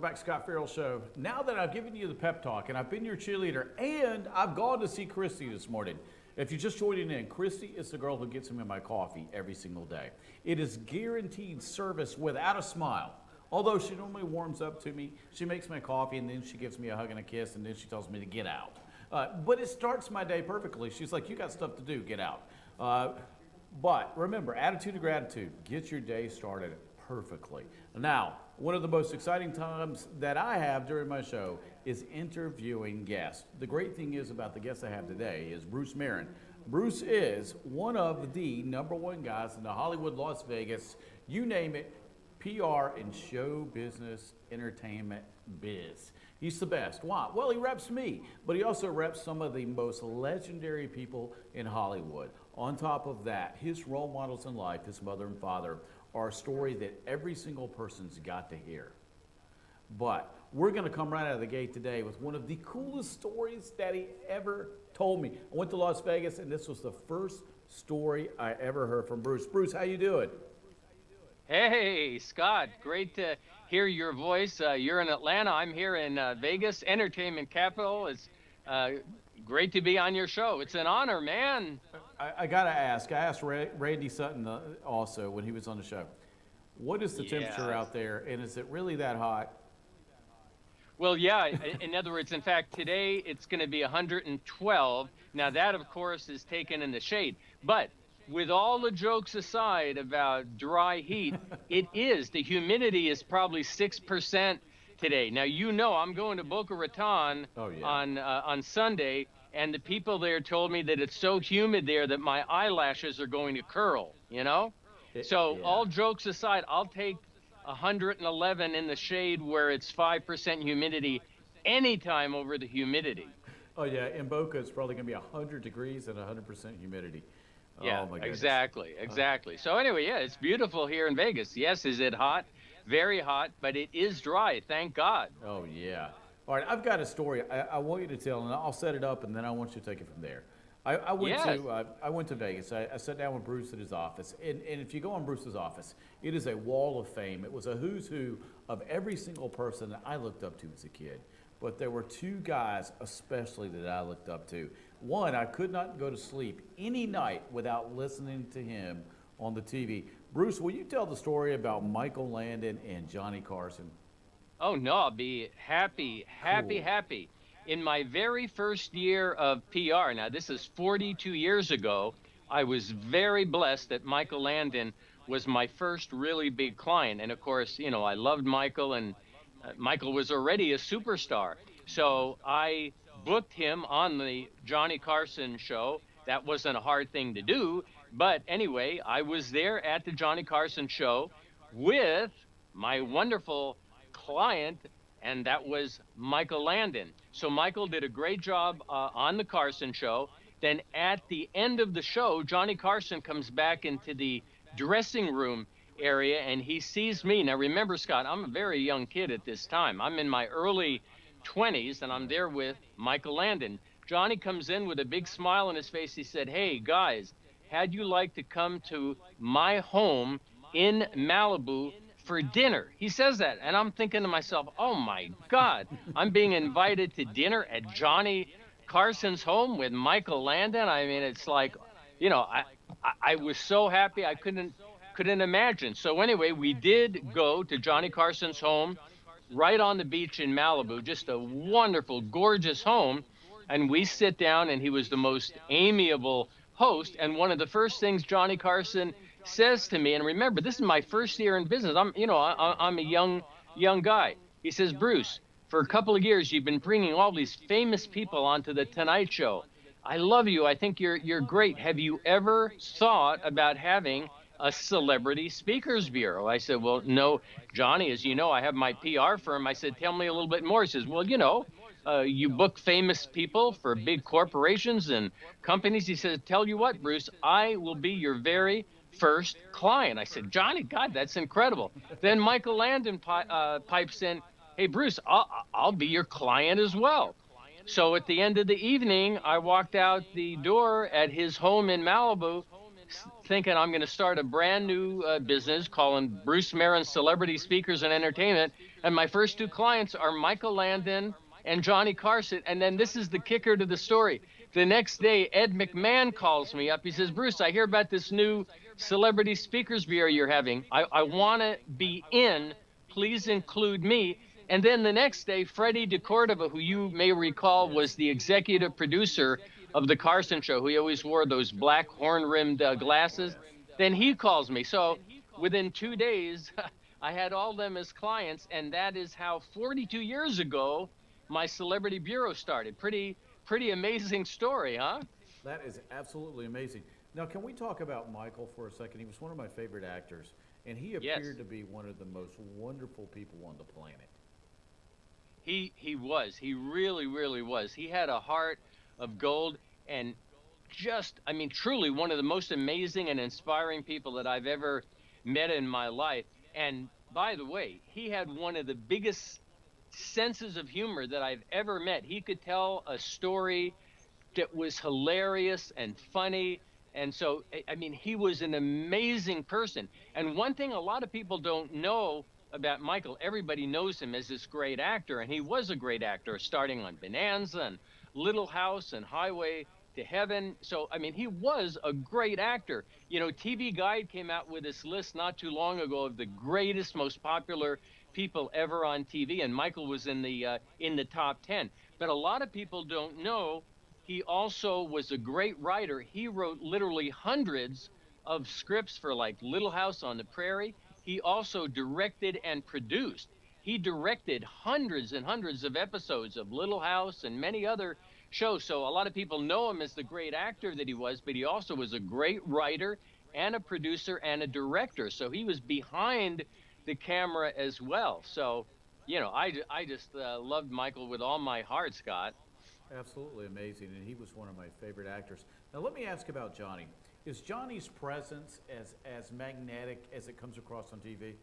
Welcome back to Scott Ferrell Show. Now that I've given you the pep talk and I've been your cheerleader and I've gone to see Christy this morning. If you're just joining in, Christy is the girl who gets me my coffee every single day. It is guaranteed service without a smile. Although she normally warms up to me, she makes my coffee and then she gives me a hug and a kiss and then she tells me to get out. But it starts my day perfectly. She's like, you got stuff to do, get out. But remember, attitude of gratitude, get your day started perfectly. Now, one of the most exciting times that I have during my show is interviewing guests. The great thing is about the guest I have today is Bruce Merrin. Bruce is one of the #1 guys in the Hollywood, Las Vegas, you name it, PR and show business, entertainment biz. He's the best. Why? Well, he reps me, but he also reps some of the most legendary people in Hollywood. On top of that, his role models in life, his mother and father, are a story that every single person's got to hear. But we're going to come right out of the gate today with one of the coolest stories that he ever told me. I went to Las Vegas, and this was the first story I ever heard from Bruce. Bruce, how you doing? Hey, Scott, great to hear your voice. You're in Atlanta. I'm here in Vegas, entertainment capital. It's great to be on your show. It's an honor, man. I got to ask. I asked Randy Sutton also when he was on the show. What is the temperature out there, and is it really that hot? Well, yeah. In other words, in fact, today it's going to be 112. Now, that, of course, is taken in the shade. But with all the jokes aside about dry heat, the humidity is probably 6% today. Now, you know, I'm going to Boca Raton on Sunday, and the people there told me that it's so humid there that my eyelashes are going to curl, you know? All jokes aside, I'll take 111 in the shade where it's 5% humidity anytime over the humidity. Oh, yeah. In Boca, it's probably going to be 100 degrees and 100% humidity. Yeah, oh, my goodness. Exactly. So anyway, yeah, it's beautiful here in Vegas. Yes, is it hot? Very hot, but it is dry, thank God. Oh, yeah. All right, I've got a story I want you to tell, and I'll set it up, and then I want you to take it from there. I went to Vegas. I sat down with Bruce at his office, and if you go in Bruce's office, it is a wall of fame. It was a who's who of every single person that I looked up to as a kid. But there were two guys especially that I looked up to. One, I could not go to sleep any night without listening to him on the TV. Bruce, will you tell the story about Michael Landon and Johnny Carson? Oh, no, I'll be happy. In my very first year of PR, now this is 42 years ago, I was very blessed that Michael Landon was my first really big client. And of course, you know, I loved Michael, and Michael was already a superstar. So I booked him on the Johnny Carson show. That wasn't a hard thing to do. But anyway, I was there at the Johnny Carson show with my wonderful client, and that was Michael Landon. So Michael did a great job on the Carson show. Then at the end of the show, Johnny Carson comes back into the dressing room area, and he sees me. Now remember, Scott, I'm a very young kid at this time. I'm in my early 20s, and I'm there with Michael Landon. Johnny comes in with a big smile on his face. He said, "Hey, guys, how'd you like to come to my home in Malibu for dinner?" He says that, and I'm thinking to myself, oh my God, I'm being invited to dinner at Johnny Carson's home with Michael Landon. I mean, it's like, you know, I was so happy I couldn't imagine. So anyway, we did go to Johnny Carson's home right on the beach in Malibu, just a wonderful, gorgeous home. And we sit down, and he was the most amiable host. And one of the first things Johnny Carson says to me, and remember, this is my first year in business. I'm a young guy. He says, "Bruce, for a couple of years, you've been bringing all these famous people onto the Tonight Show. I love you. I think you're great. Have you ever thought about having a celebrity speakers bureau?" I said, "Well, no, Johnny, as you know, I have my PR firm." I said, "Tell me a little bit more." He says, "Well, you know, you book famous people for big corporations and companies." He said, "Tell you what, Bruce, I will be your very first client." I said, "Johnny, God, that's incredible." Then Michael Landon pipes in, "Hey, Bruce, I'll be your client as well." So at the end of the evening, I walked out the door at his home in Malibu thinking I'm going to start a brand new business calling Bruce Merrin Celebrity Speakers and Entertainment. And my first two clients are Michael Landon and Johnny Carson. And then this is the kicker to the story. The next day, Ed McMahon calls me up. He says, Bruce, I hear about this new Celebrity Speakers Bureau you're having. I want to be in. Please include me. And then the next day, Freddie DeCordova, who you may recall was the executive producer of the Carson Show, who he always wore those black horn-rimmed glasses, then he calls me. So within 2 days, I had all them as clients, and that is how 42 years ago my Celebrity Bureau started. Pretty amazing story, huh? That is absolutely amazing. Now, can we talk about Michael for a second? He was one of my favorite actors, and he appeared to be one of the most wonderful people on the planet. He was. He really, really was. He had a heart of gold, and just, I mean, truly one of the most amazing and inspiring people that I've ever met in my life. And by the way, he had one of the biggest senses of humor that I've ever met. He could tell a story that was hilarious and funny. And so, I mean, he was an amazing person. And one thing a lot of people don't know about Michael, everybody knows him as this great actor, and he was a great actor, starting on Bonanza and Little House and Highway to Heaven. So, I mean, he was a great actor. You know, TV Guide came out with this list not too long ago of the greatest, most popular people ever on TV, and Michael was in the top 10. But a lot of people don't know he also was a great writer. He wrote literally hundreds of scripts for like Little House on the Prairie. He also directed and produced. He directed hundreds and hundreds of episodes of Little House and many other shows. So a lot of people know him as the great actor that he was, but he also was a great writer and a producer and a director. So he was behind the camera as well. So, you know, I just loved Michael with all my heart, Scott. Absolutely amazing, and he was one of my favorite actors. Now, let me ask about Johnny. Is Johnny's presence as magnetic as it comes across on TV?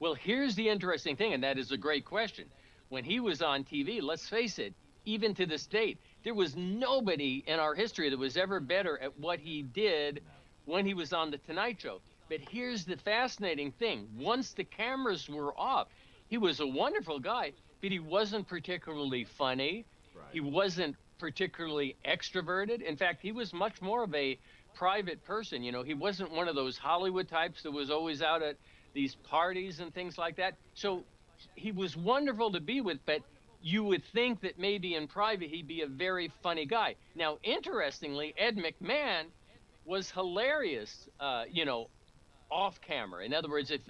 Well, here's the interesting thing, and that is a great question. When he was on TV, let's face it, even to this date, there was nobody in our history that was ever better at what he did when he was on The Tonight Show. But here's the fascinating thing. Once the cameras were off, he was a wonderful guy, but he wasn't particularly funny. Right. He wasn't particularly extroverted. In fact, he was much more of a private person. You know, he wasn't one of those Hollywood types that was always out at these parties and things like that. So he was wonderful to be with, but you would think that maybe in private he'd be a very funny guy. Now, interestingly, Ed McMahon was hilarious, you know, off camera. In other words, if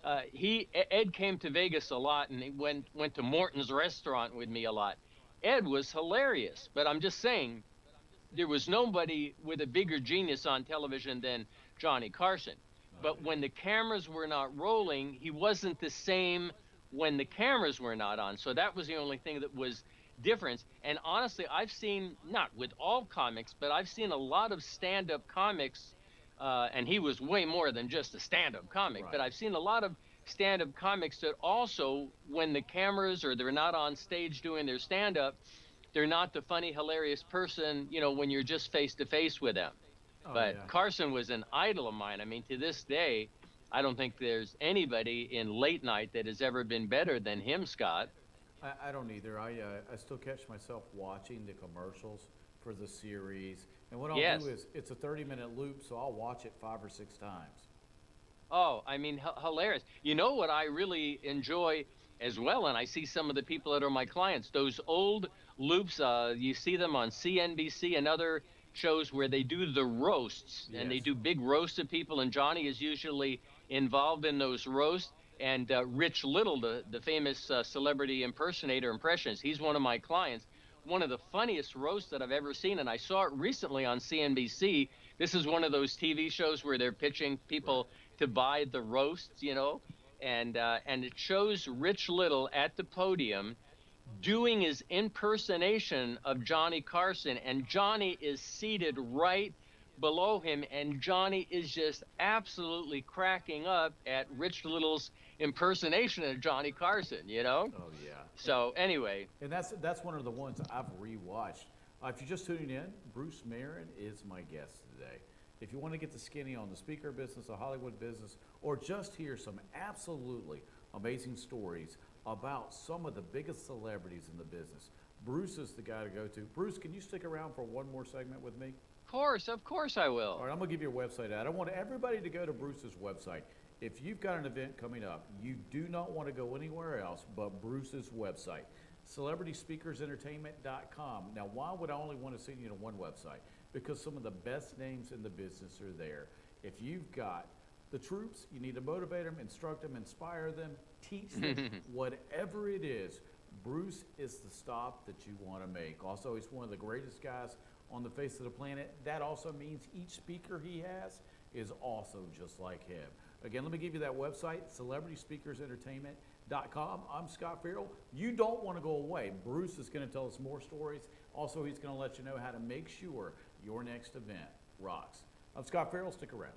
Ed came to Vegas a lot, and he went to Morton's restaurant with me a lot. Ed was hilarious, but I'm just saying there was nobody with a bigger genius on television than Johnny Carson. But when the cameras were not rolling, he wasn't the same when the cameras were not on. So that was the only thing that was different. And honestly, I've seen, not with all comics, but I've seen a lot of stand-up comics, and he was way more than just a stand-up comic, Right. But I've seen a lot of stand-up comics that also, when the cameras or they're not on stage doing their stand-up, they're not the funny, hilarious person, you know, when you're just face-to-face with them. Oh, But yeah. Carson was an idol of mine. I mean, to this day, I don't think there's anybody in late night that has ever been better than him, Scott. I don't either. I still catch myself watching the commercials for the series, and what I'll Yes. do is it's a 30-minute loop, so I'll watch it 5 or 6 times. Oh, I mean, hilarious. You know what I really enjoy as well, and I see some of the people that are my clients, those old loops, you see them on CNBC and other shows where they do the roasts, and they Yes. do big roasts of people, and Johnny is usually involved in those roasts. And Rich Little, the famous celebrity impressionist, he's one of my clients. One of the funniest roasts that I've ever seen, and I saw it recently on CNBC. This is one of those TV shows where they're pitching people to buy the roasts, you know, and it shows Rich Little at the podium doing his impersonation of Johnny Carson, and Johnny is seated right below him, and Johnny is just absolutely cracking up at Rich Little's impersonation of Johnny Carson, you know? Oh, yeah. So anyway, And that's one of the ones I've rewatched. If you're just tuning in, Bruce Merrin is my guest today. If you want to get the skinny on the speaker business, the Hollywood business, or just hear some absolutely amazing stories about some of the biggest celebrities in the business, Bruce is the guy to go to. Bruce, can you stick around for one more segment with me? Of course I will. All right, I'm going to give you a website ad. I want everybody to go to Bruce's website. If you've got an event coming up, you do not want to go anywhere else but Bruce's website, CelebritySpeakersEntertainment.com. Now, why would I only want to send you to one website? Because some of the best names in the business are there. If you've got the troops, you need to motivate them, instruct them, inspire them, teach them, whatever it is, Bruce is the stop that you want to make. Also, he's one of the greatest guys on the face of the planet. That also means each speaker he has is also just like him. Again, let me give you that website, CelebritySpeakersEntertainment.com. I'm Scott Ferrell. You don't want to go away. Bruce is going to tell us more stories. Also, he's going to let you know how to make sure your next event rocks. I'm Scott Ferrell. Stick around.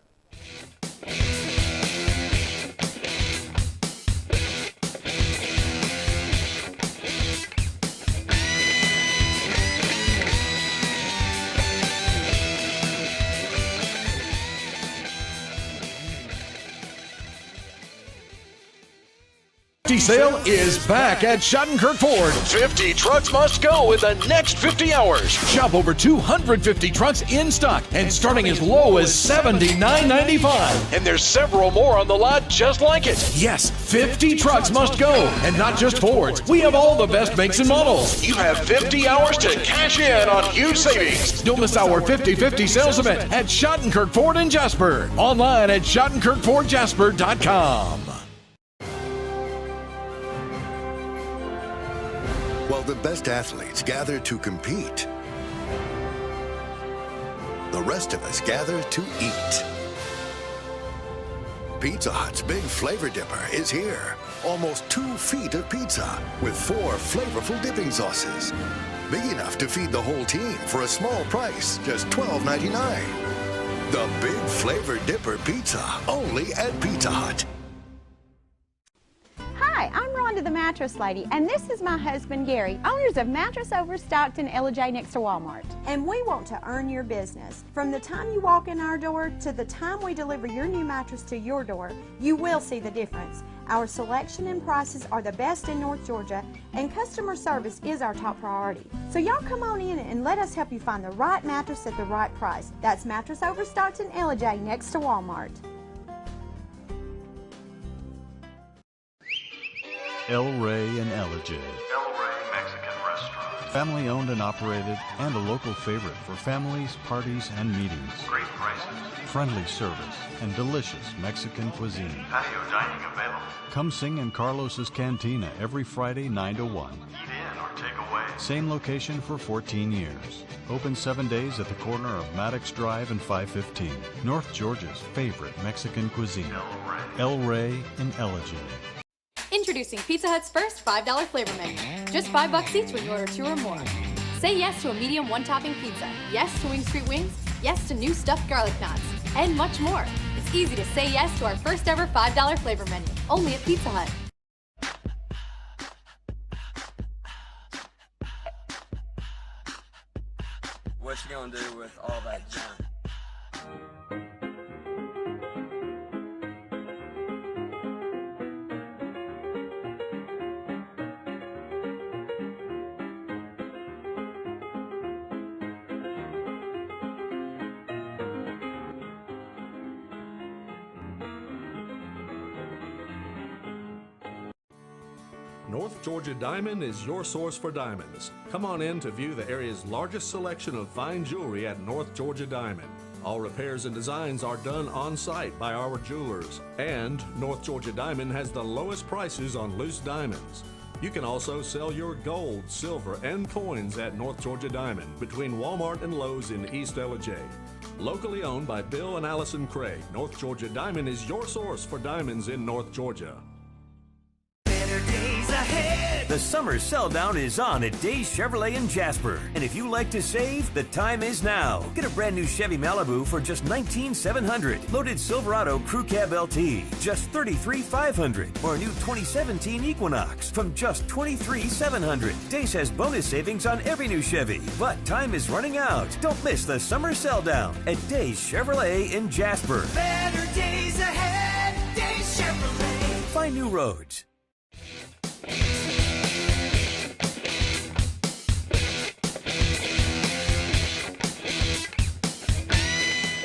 Sale is back at Schottenkirk Ford. 50 trucks must go in the next 50 hours. Shop over 250 trucks in stock and starting as low as $79.95. And there's several more on the lot just like it. Yes, 50 trucks must go, and not just Fords. We have all the best makes and models. You have 50 hours to cash in on huge savings. Don't miss our 50/50 sales event at Schottenkirk Ford in Jasper. Online at SchottenkirkFordJasper.com. While the best athletes gather to compete, the rest of us gather to eat. Pizza Hut's Big Flavor Dipper is here. Almost 2 feet of pizza with 4 flavorful dipping sauces. Big enough to feed the whole team for a small price, just $12.99. The Big Flavor Dipper Pizza, only at Pizza Hut. Hi, I'm Rhonda the Mattress Lady, and this is my husband Gary, owners of Mattress Overstocked in LJ next to Walmart. And we want to earn your business. From the time you walk in our door to the time we deliver your new mattress to your door, you will see the difference. Our selection and prices are the best in North Georgia, and customer service is our top priority. So y'all come on in and let us help you find the right mattress at the right price. That's Mattress Overstocked in LJ next to Walmart. El Rey and Ellijay. El Rey Mexican Restaurant. Family owned and operated, and a local favorite for families, parties, and meetings. Great prices. Friendly service and delicious Mexican cuisine. Patio dining available. Come sing in Carlos's Cantina every Friday 9 to 1. Eat in or take away. Same location for 14 years. Open 7 days at the corner of Maddox Drive and 515. North Georgia's favorite Mexican cuisine. El Rey and Ellijay. Introducing Pizza Hut's first $5 flavor menu. Just $5 each when you order 2 or more. Say yes to a medium 1-topping pizza. Yes to Wing Street Wings. Yes to new stuffed garlic knots. And much more. It's easy to say yes to our first ever $5 flavor menu. Only at Pizza Hut. What you gonna do with all that junk? North Georgia Diamond is your source for diamonds. Come on in to view the area's largest selection of fine jewelry at North Georgia Diamond. All repairs and designs are done on site by our jewelers. And North Georgia Diamond has the lowest prices on loose diamonds. You can also sell your gold, silver, and coins at North Georgia Diamond between Walmart and Lowe's in East Ellijay. Locally owned by Bill and Allison Craig, North Georgia Diamond is your source for diamonds in North Georgia. Better days ahead. The summer sell down is on at Days Chevrolet in Jasper. And if you like to save, the time is now. Get a brand new Chevy Malibu for just $19,700. Loaded Silverado Crew Cab LT, just $33,500. Or a new 2017 Equinox from just $23,700. Days has bonus savings on every new Chevy. But time is running out. Don't miss the summer sell down at Days Chevrolet in Jasper. Better days ahead, Days Chevrolet. Find new roads.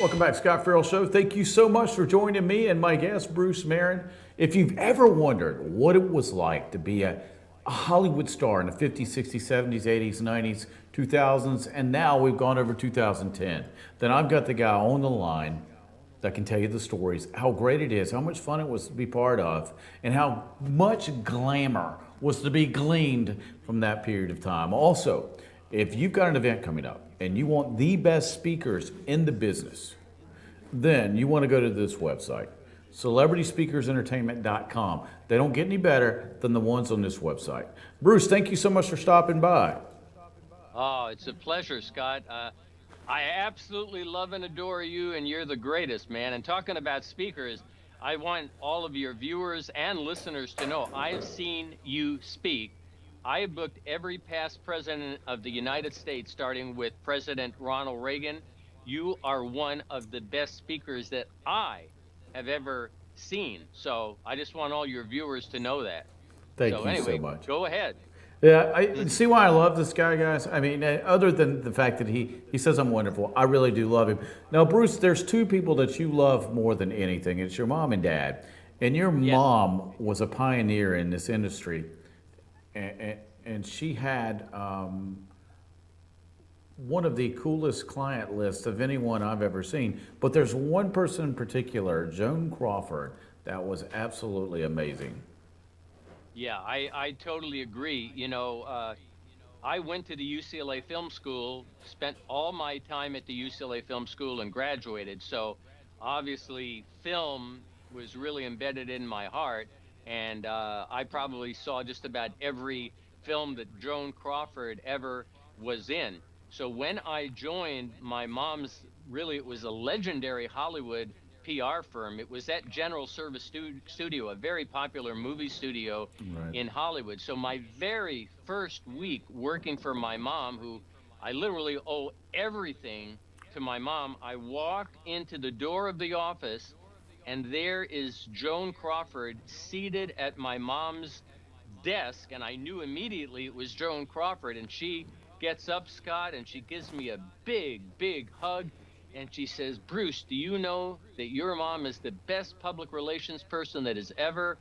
Welcome back to Scott Ferrell Show. Thank you so much for joining me and my guest, Bruce Merrin. If you've ever wondered what it was like to be a Hollywood star in the 50s, 60s, 70s, 80s, 90s, 2000s, and now we've gone over 2010, then I've got the guy on the line that can tell you the stories, how great it is, how much fun it was to be part of, and how much glamour was to be gleaned from that period of time. Also, if you've got an event coming up and you want the best speakers in the business, then you want to go to this website, CelebritySpeakersEntertainment.com. They don't get any better than the ones on this website. Bruce, thank you so much for stopping by. Oh, it's a pleasure, Scott. I absolutely love and adore you, and you're the greatest, man. And talking about speakers, I want all of your viewers and listeners to know I've seen you speak. I have booked every past president of the United States, starting with President Ronald Reagan. You are one of the best speakers that I have ever seen. So I just want all your viewers to know that. Thank so you anyway, so much. Go ahead. Yeah, I see why I love this guy, guys. I mean, other than the fact that he says I'm wonderful, I really do love him. Now, Bruce, there's two people that you love more than anything. It's your mom and dad. And your mom was a pioneer in this industry. And she had one of the coolest client lists of anyone I've ever seen. But there's one person in particular, Joan Crawford, that was absolutely amazing. Yeah, I totally agree. You know, I went to the UCLA Film School, spent all my time at the UCLA Film School and graduated. So obviously film was really embedded in my heart. And I probably saw just about every film that Joan Crawford ever was in. So when I joined my mom's, really it was a legendary Hollywood PR firm. It was at General Service Studio, a very popular movie studio in Hollywood. So my very first week working for my mom, who I literally owe everything to my mom, I walked into the door of the office and there is Joan Crawford seated at my mom's desk, and I knew immediately it was Joan Crawford. And she gets up, Scott, and she gives me a big, big hug. And she says, Bruce, do you know that your mom is the best public relations person that has ever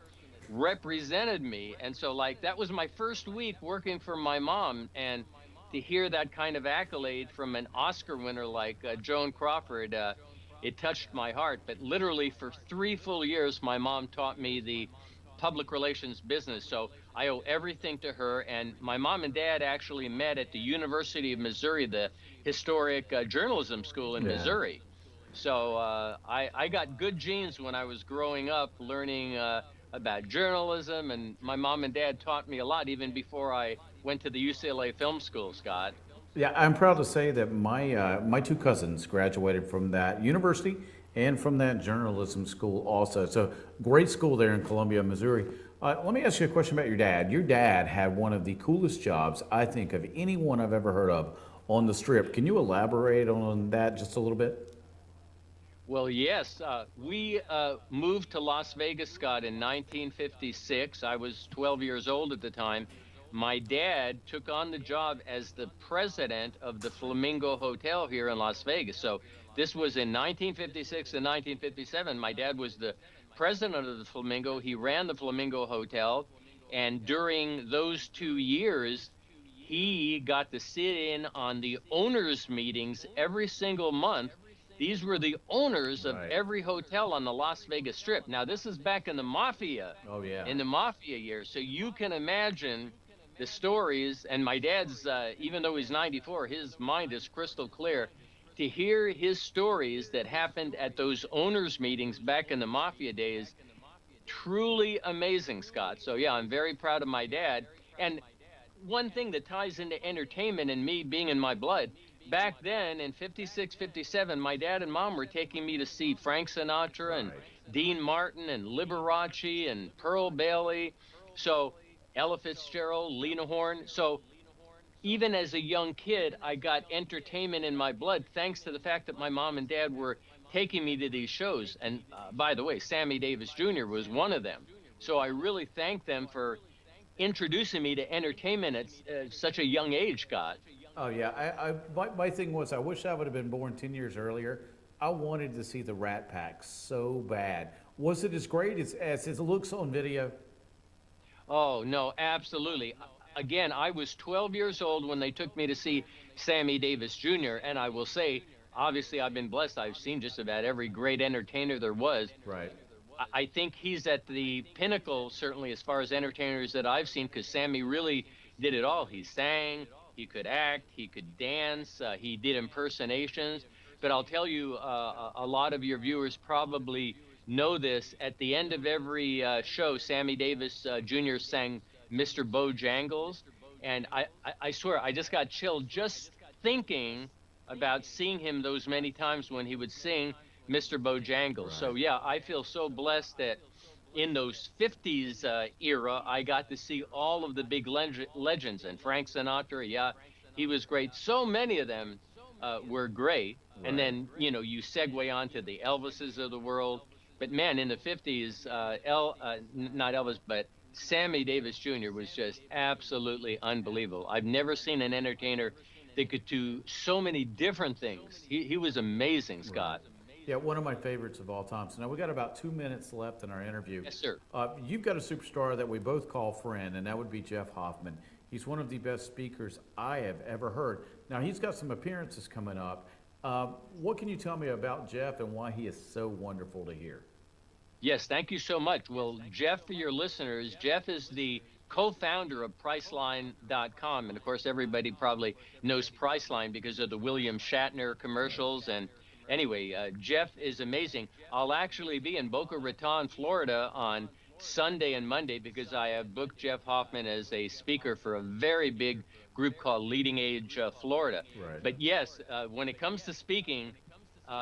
represented me? And so, like, that was my first week working for my mom. And to hear that kind of accolade from an Oscar winner like Joan Crawford, it touched my heart. But literally for 3 full years, my mom taught me the public relations business. So I owe everything to her. And my mom and dad actually met at the University of Missouri, the historic journalism school in Missouri. So I got good genes when I was growing up, learning about journalism, and my mom and dad taught me a lot even before I went to the UCLA Film School, Scott. Yeah, I'm proud to say that my two cousins graduated from that university and from that journalism school also. So great school there in Columbia, Missouri. Let me ask you a question about your dad. Your dad had one of the coolest jobs, I think, of anyone I've ever heard of on the Strip. Can you elaborate on that just a little bit? Well, yes. We moved to Las Vegas, Scott, in 1956. I was 12 years old at the time. My dad took on the job as the president of the Flamingo Hotel here in Las Vegas. So this was in 1956 and 1957. My dad was the president of the Flamingo. He ran the Flamingo Hotel. And during those 2 years, he got to sit in on the owners' meetings every single month. These were the owners of every hotel on the Las Vegas Strip. Now, this is back in the Mafia. Oh, yeah. In the Mafia years. So you can imagine the stories. And my dad's, even though he's 94, his mind is crystal clear. To hear his stories that happened at those owners' meetings back in the Mafia days, truly amazing, Scott. So, yeah, I'm very proud of my dad. And one thing that ties into entertainment and me being in my blood, back then in 56, 57, my dad and mom were taking me to see Frank Sinatra and Dean Martin and Liberace and Pearl Bailey. So Ella Fitzgerald, Lena Horne. So even as a young kid, I got entertainment in my blood thanks to the fact that my mom and dad were taking me to these shows. And by the way, Sammy Davis Jr. was one of them. So I really thank them for introducing me to entertainment at such a young age, Scott. Oh yeah, my thing was I wish I would have been born 10 years earlier. I wanted to see the Rat Pack so bad. Was it as great as it looks on video? Oh, no, absolutely. Again, I was 12 years old when they took me to see Sammy Davis Jr., and I will say, obviously, I've been blessed. I've seen just about every great entertainer there was. Right. I think he's at the pinnacle, certainly, as far as entertainers that I've seen, because Sammy really did it all. He sang, he could act, he could dance, he did impersonations. But I'll tell you, a lot of your viewers probably know this. At the end of every show, Sammy Davis Jr. sang Mr. Bojangles. And I swear, I just got chilled just thinking about seeing him those many times when he would sing Mr. Bojangles. Right. So, yeah, I feel so blessed that in those 50s era, I got to see all of the big legends. And Frank Sinatra, yeah, he was great. So many of them were great. Right. And then, you know, you segue on to the Elvises of the world. But, man, in the 50s, not Elvis, but Sammy Davis Jr. was just absolutely unbelievable. I've never seen an entertainer that could do so many different things. He was amazing, Scott. Right. Yeah, one of my favorites of all time. So now we got about 2 minutes left in our interview. Yes, sir. You've got a superstar that we both call friend, and that would be Jeff Hoffman. He's one of the best speakers I have ever heard. Now, he's got some appearances coming up. What can you tell me about Jeff and why he is so wonderful to hear? Yes, thank you so much. Well, Jeff, for your listeners, Jeff is the co-founder of Priceline.com. And, of course, everybody probably knows Priceline because of the William Shatner commercials. And anyway, Jeff is amazing. I'll actually be in Boca Raton, Florida on Sunday and Monday because I have booked Jeff Hoffman as a speaker for a very big group called Leading Age Florida. Right. But, yes, when it comes to speaking,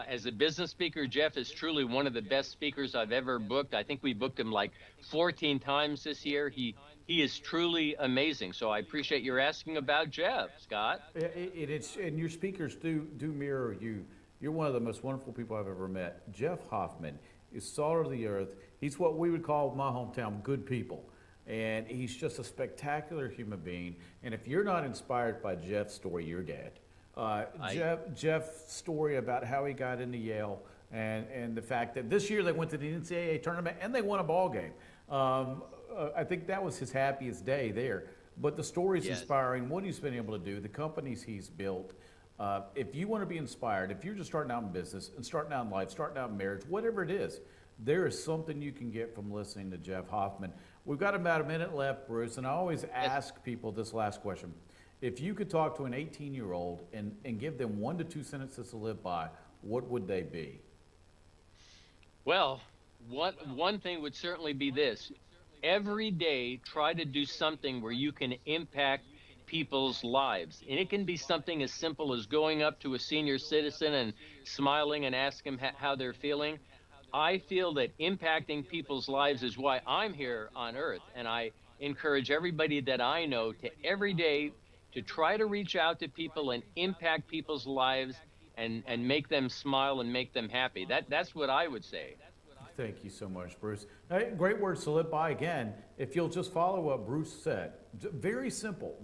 as a business speaker, Jeff is truly one of the best speakers I've ever booked. I think we booked him like 14 times this year. He is truly amazing. So I appreciate your asking about Jeff, Scott. And your speakers do mirror you. You're one of the most wonderful people I've ever met. Jeff Hoffman is salt of the earth. He's what we would call my hometown good people. And he's just a spectacular human being. And if you're not inspired by Jeff's story, you're dead. Jeff's story about how he got into Yale and the fact that this year they went to the NCAA tournament and they won a ball game. I think that was his happiest day there. But the story's inspiring, what he's been able to do, the companies he's built. If you want to be inspired, if you're just starting out in business and starting out in life, starting out in marriage, whatever it is, there is something you can get from listening to Jeff Hoffman. We've got about a minute left, Bruce, and I always ask people this last question. If you could talk to an 18-year-old and give them 1 to 2 sentences to live by, what would they be? Well, one thing would certainly be this. Every day, try to do something where you can impact people's lives. And it can be something as simple as going up to a senior citizen and smiling and asking them how they're feeling. I feel that impacting people's lives is why I'm here on Earth. And I encourage everybody that I know to every day to try to reach out to people and impact people's lives and make them smile and make them happy. That's what I would say. Thank you so much, Bruce. Great words to live by. Again, if you'll just follow what Bruce said. Very simple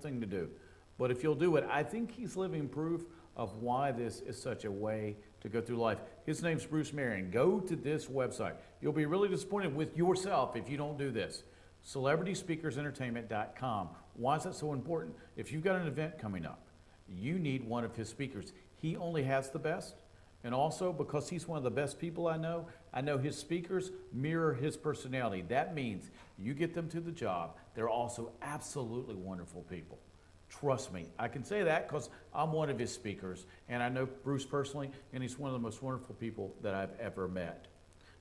thing to do. But if you'll do it, I think he's living proof of why this is such a way to go through life. His name's Bruce Merrin. Go to this website. You'll be really disappointed with yourself if you don't do this. CelebritySpeakersEntertainment.com. Why is that so important? If you've got an event coming up, you need one of his speakers. He only has the best. And also, because he's one of the best people I know his speakers mirror his personality. That means you get them to the job. They're also absolutely wonderful people. Trust me, I can say that because I'm one of his speakers, and I know Bruce personally, and he's one of the most wonderful people that I've ever met.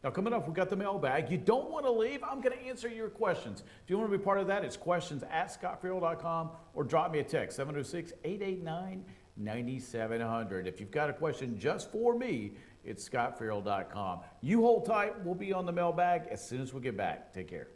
Now, coming up, we've got the mailbag. You don't want to leave. I'm going to answer your questions. If you want to be part of that, it's questions@scottferrell.com or drop me a text, 706-889-9700. If you've got a question just for me, it's scottferrell.com. You hold tight. We'll be on the mailbag as soon as we get back. Take care.